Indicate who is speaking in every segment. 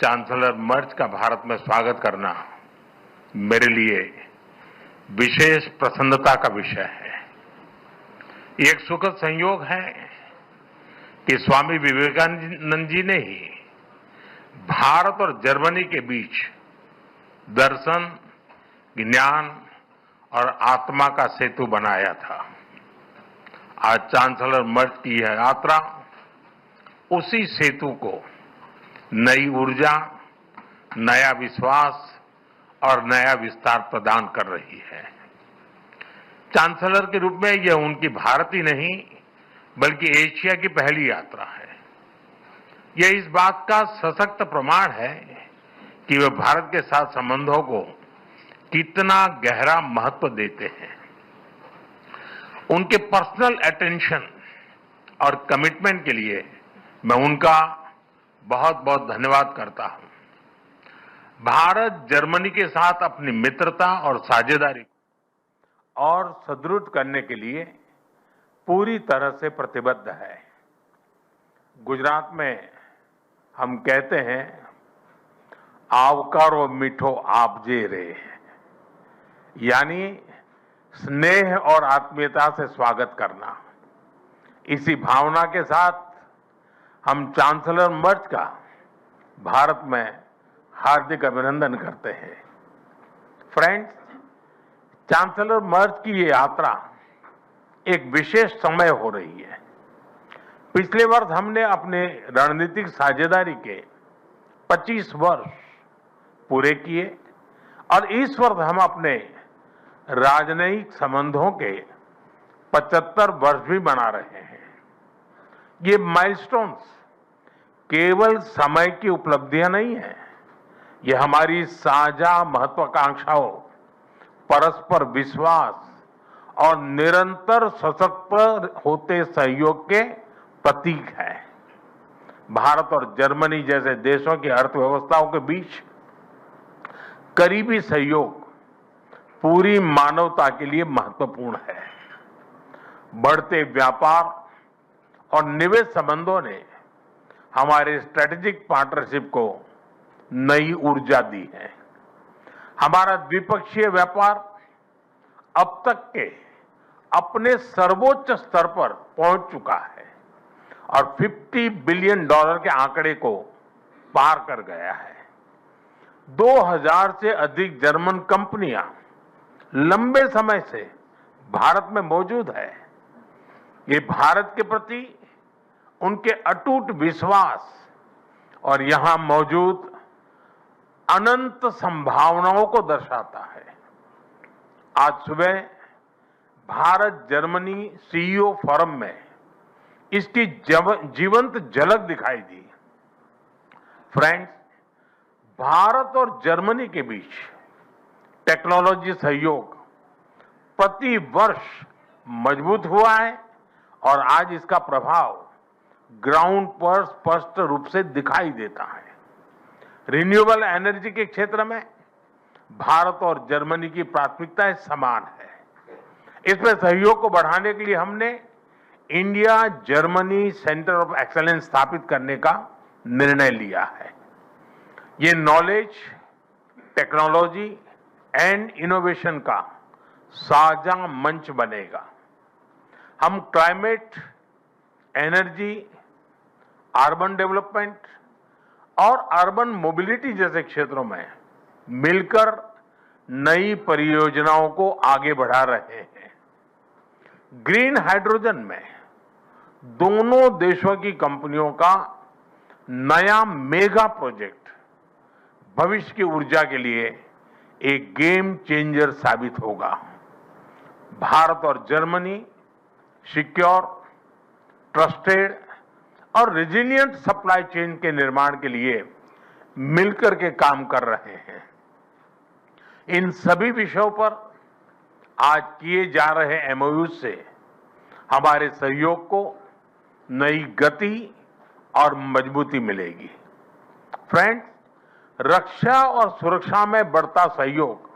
Speaker 1: Chancellor मर्ज का भारत में स्वागत करना मेरे लिए विशेष प्रसन्नता का विषय है। ये एक सुखद संयोग है कि स्वामी विवेकानंद जी ने ही भारत और जर्मनी के बीच दर्शन, ज्ञान और आत्मा का सेतु बनाया था। आज चांसलर मर्ज की यह यात्रा उसी सेतु को नई ऊर्जा, नया विश्वास और नया विस्तार प्रदान कर रही है। चांसलर के रूप में यह उनकी भारत ही नहीं बल्कि एशिया की पहली यात्रा है। यह इस बात का सशक्त प्रमाण है कि वे भारत के साथ संबंधों को कितना गहरा महत्व देते हैं। उनके पर्सनल अटेंशन और कमिटमेंट के लिए मैं उनका बहुत बहुत धन्यवाद करता हूं। भारत जर्मनी के साथ अपनी मित्रता और साझेदारी और सुदृढ़ करने के लिए पूरी तरह से प्रतिबद्ध है। गुजरात में हम कहते हैं, आवकारो मीठो आपजे रे, यानी स्नेह और आत्मीयता से स्वागत करना। इसी भावना के साथ हम चांसलर मर्ज का भारत में हार्दिक अभिनंदन करते हैं। फ्रेंड्स, चांसलर मर्ज की ये यात्रा एक विशेष समय हो रही है। पिछले वर्ष हमने अपने रणनीतिक साझेदारी के 25 वर्ष पूरे किए और इस वर्ष हम अपने राजनयिक संबंधों के 75 वर्ष भी मना रहे हैं। ये माइलस्टोन्स केवल समय की उपलब्धियां नहीं है, ये हमारी साझा महत्वाकांक्षाओं, परस्पर विश्वास और निरंतर सशक्त होते सहयोग के प्रतीक है। भारत और जर्मनी जैसे देशों की अर्थव्यवस्थाओं के बीच करीबी सहयोग पूरी मानवता के लिए महत्वपूर्ण है। बढ़ते व्यापार और निवेश संबंधों ने हमारे स्ट्रेटेजिक पार्टनरशिप को नई ऊर्जा दी है। हमारा द्विपक्षीय व्यापार अब तक के अपने सर्वोच्च स्तर पर पहुंच चुका है और $50 बिलियन के आंकड़े को पार कर गया है। 2000 से अधिक जर्मन कंपनियां लंबे समय से भारत में मौजूद है। ये भारत के प्रति उनके अटूट विश्वास और यहां मौजूद अनंत संभावनाओं को दर्शाता है। आज सुबह भारत जर्मनी सीईओ फोरम में इसकी जीवंत झलक दिखाई दी। फ्रेंड्स, भारत और जर्मनी के बीच टेक्नोलॉजी सहयोग प्रति वर्ष मजबूत हुआ है और आज इसका प्रभाव ग्राउंड पर स्पष्ट रूप से दिखाई देता है। रिन्यूएबल एनर्जी के क्षेत्र में भारत और जर्मनी की प्राथमिकताएं समान है। इसमें सहयोग को बढ़ाने के लिए हमने India Germany centre of excellence स्थापित करने का निर्णय लिया है। ये नॉलेज, टेक्नोलॉजी एंड इनोवेशन का साझा मंच बनेगा। हम क्लाइमेट, एनर्जी, अर्बन डेवलपमेंट और अर्बन मोबिलिटी जैसे क्षेत्रों में मिलकर नई परियोजनाओं को आगे बढ़ा रहे हैं। ग्रीन हाइड्रोजन में दोनों देशों की कंपनियों का नया मेगा प्रोजेक्ट भविष्य की ऊर्जा के लिए एक गेम चेंजर साबित होगा। भारत और जर्मनी सिक्योर, ट्रस्टेड और रेजिलिएंट सप्लाई चेन के निर्माण के लिए मिलकर के काम कर रहे हैं। इन सभी विषयों पर आज किए जा रहे एमओयू से हमारे सहयोग को नई गति और मजबूती मिलेगी। फ्रेंड्स, रक्षा और सुरक्षा में बढ़ता सहयोग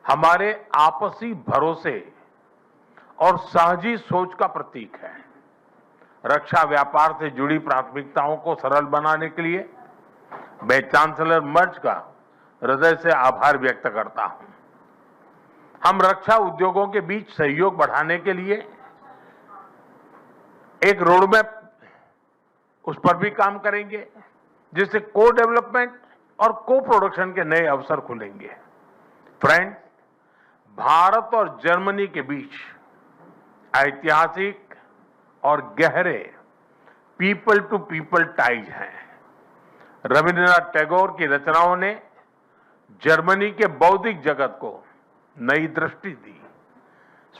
Speaker 1: हमारे आपसी भरोसे और साझी सोच का प्रतीक है। रक्षा व्यापार से जुड़ी प्राथमिकताओं को सरल बनाने के लिए मैं चांसलर मर्ज का हृदय से आभार व्यक्त करता हूं। हम रक्षा उद्योगों के बीच सहयोग बढ़ाने के लिए एक रोडमैप उस पर भी काम करेंगे, जिससे को डेवलपमेंट और को प्रोडक्शन के नए अवसर खुलेंगे। फ्रेंड्स, भारत और जर्मनी के बीच ऐतिहासिक और गहरे पीपल टू पीपल टाइज हैं। रविंद्रनाथ टैगोर की रचनाओं ने जर्मनी के बौद्धिक जगत को नई दृष्टि दी।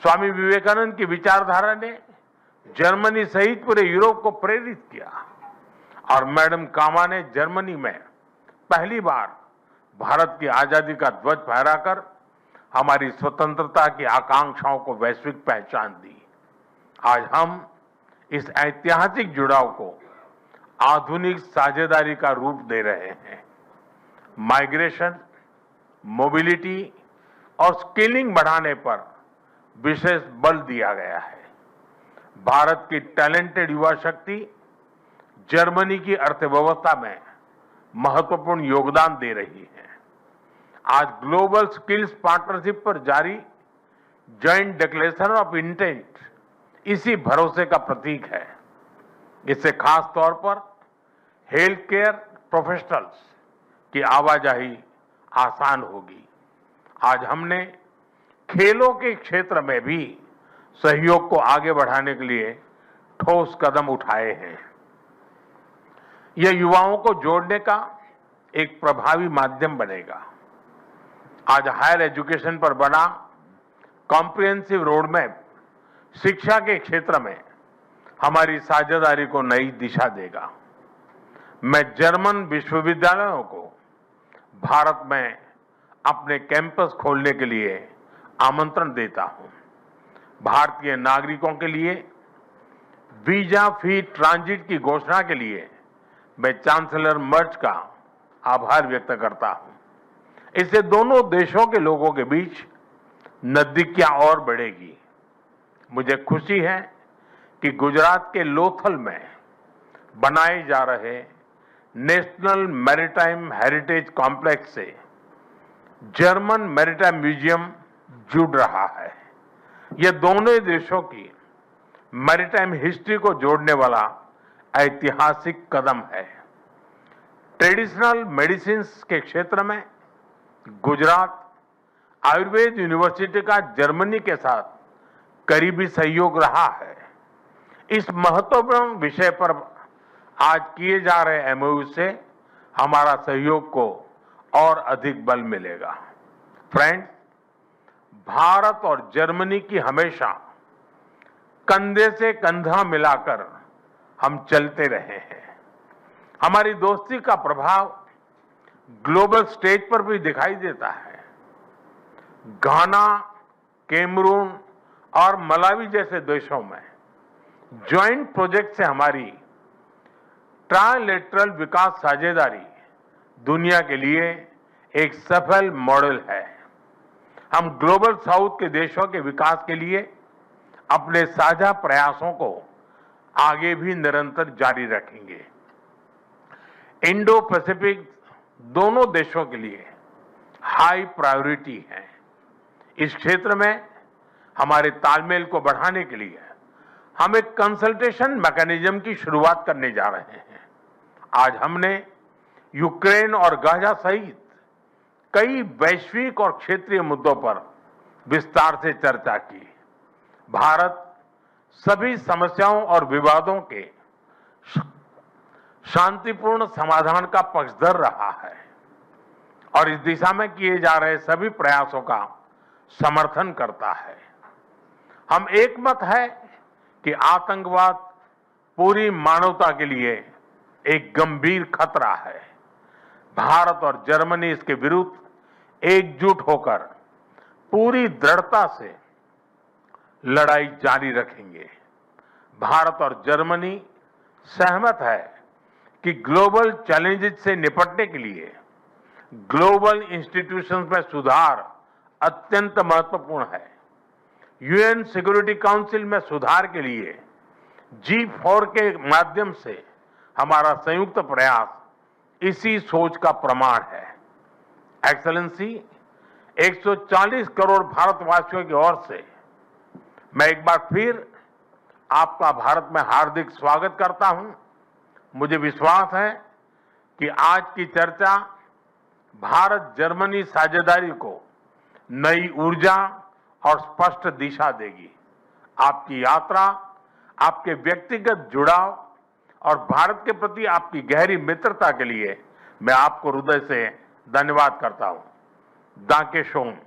Speaker 1: स्वामी विवेकानंद की विचारधारा ने जर्मनी सहित पूरे यूरोप को प्रेरित किया और मैडम कामा ने जर्मनी में पहली बार भारत की आजादी का ध्वज फहराकर हमारी स्वतंत्रता की आकांक्षाओं को वैश्विक पहचान दी। आज हम इस ऐतिहासिक जुड़ाव को आधुनिक साझेदारी का रूप दे रहे हैं। माइग्रेशन, मोबिलिटी और स्किलिंग बढ़ाने पर विशेष बल दिया गया है। भारत की टैलेंटेड युवा शक्ति जर्मनी की अर्थव्यवस्था में महत्वपूर्ण योगदान दे रही है। आज ग्लोबल स्किल्स पार्टनरशिप पर जारी जॉइंट डिक्लेरेशन ऑफ इंटेंट इसी भरोसे का प्रतीक है। इससे खास तौर पर हेल्थ केयर प्रोफेशनल्स की आवाजाही आसान होगी। आज हमने खेलों के क्षेत्र में भी सहयोग को आगे बढ़ाने के लिए ठोस कदम उठाए हैं। यह युवाओं को जोड़ने का एक प्रभावी माध्यम बनेगा। आज हायर एजुकेशन पर बना कॉम्प्रिहेंसिव रोडमैप शिक्षा के क्षेत्र में हमारी साझेदारी को नई दिशा देगा। मैं जर्मन विश्वविद्यालयों को भारत में अपने कैंपस खोलने के लिए आमंत्रण देता हूं। भारतीय नागरिकों के लिए वीजा फ्री ट्रांजिट की घोषणा के लिए मैं चांसलर मर्ज का आभार व्यक्त करता हूं। इससे दोनों देशों के लोगों के बीच नजदीकियां और बढ़ेगी। मुझे खुशी है कि गुजरात के लोथल में बनाए जा रहे नेशनल मैरीटाइम हेरिटेज कॉम्प्लेक्स से जर्मन मैरीटाइम म्यूजियम जुड़ रहा है। यह दोनों देशों की मैरीटाइम हिस्ट्री को जोड़ने वाला ऐतिहासिक कदम है। ट्रेडिशनल मेडिसिन्स के क्षेत्र में गुजरात आयुर्वेद यूनिवर्सिटी का जर्मनी के साथ करीबी सहयोग रहा है। इस महत्वपूर्ण विषय पर आज किए जा रहे एमओयू से हमारा सहयोग को और अधिक बल मिलेगा। फ्रेंड्स, भारत और जर्मनी की हमेशा कंधे से कंधा मिलाकर हम चलते रहे हैं। हमारी दोस्ती का प्रभाव ग्लोबल स्टेज पर भी दिखाई देता है। घाना, कैमरून और मलावी जैसे देशों में ज्वाइंट प्रोजेक्ट से हमारी ट्राइलेटरल विकास साझेदारी दुनिया के लिए एक सफल मॉडल है। हम ग्लोबल साउथ के देशों के विकास के लिए अपने साझा प्रयासों को आगे भी निरंतर जारी रखेंगे। इंडो पैसिफिक दोनों देशों के लिए हाई प्रायोरिटी है। इस क्षेत्र में हमारे तालमेल को बढ़ाने के लिए हम एक कंसल्टेशन मैकेनिज्म की शुरुआत करने जा रहे हैं। आज हमने यूक्रेन और गाजा सहित कई वैश्विक और क्षेत्रीय मुद्दों पर विस्तार से चर्चा की। भारत सभी समस्याओं और विवादों के शांतिपूर्ण समाधान का पक्षधर रहा है और इस दिशा में किए जा रहे सभी प्रयासों का समर्थन करता है। हम एक मत है कि आतंकवाद पूरी मानवता के लिए एक गंभीर खतरा है। भारत और जर्मनी इसके विरुद्ध एकजुट होकर पूरी दृढ़ता से लड़ाई जारी रखेंगे। भारत और जर्मनी सहमत है कि ग्लोबल चैलेंजेस से निपटने के लिए ग्लोबल इंस्टीट्यूशंस में सुधार अत्यंत महत्वपूर्ण है। यूएन सिक्योरिटी काउंसिल में सुधार के लिए G4 के माध्यम से हमारा संयुक्त प्रयास इसी सोच का प्रमाण है। एक्सेलेंसी, 140 करोड़ भारतवासियों की ओर से मैं एक बार फिर आपका भारत में हार्दिक स्वागत करता हूं। मुझे विश्वास है कि आज की चर्चा भारत जर्मनी साझेदारी को नई ऊर्जा और स्पष्ट दिशा देगी। आपकी यात्रा, आपके व्यक्तिगत जुड़ाव और भारत के प्रति आपकी गहरी मित्रता के लिए मैं आपको हृदय से धन्यवाद करता हूं। दांके शोन।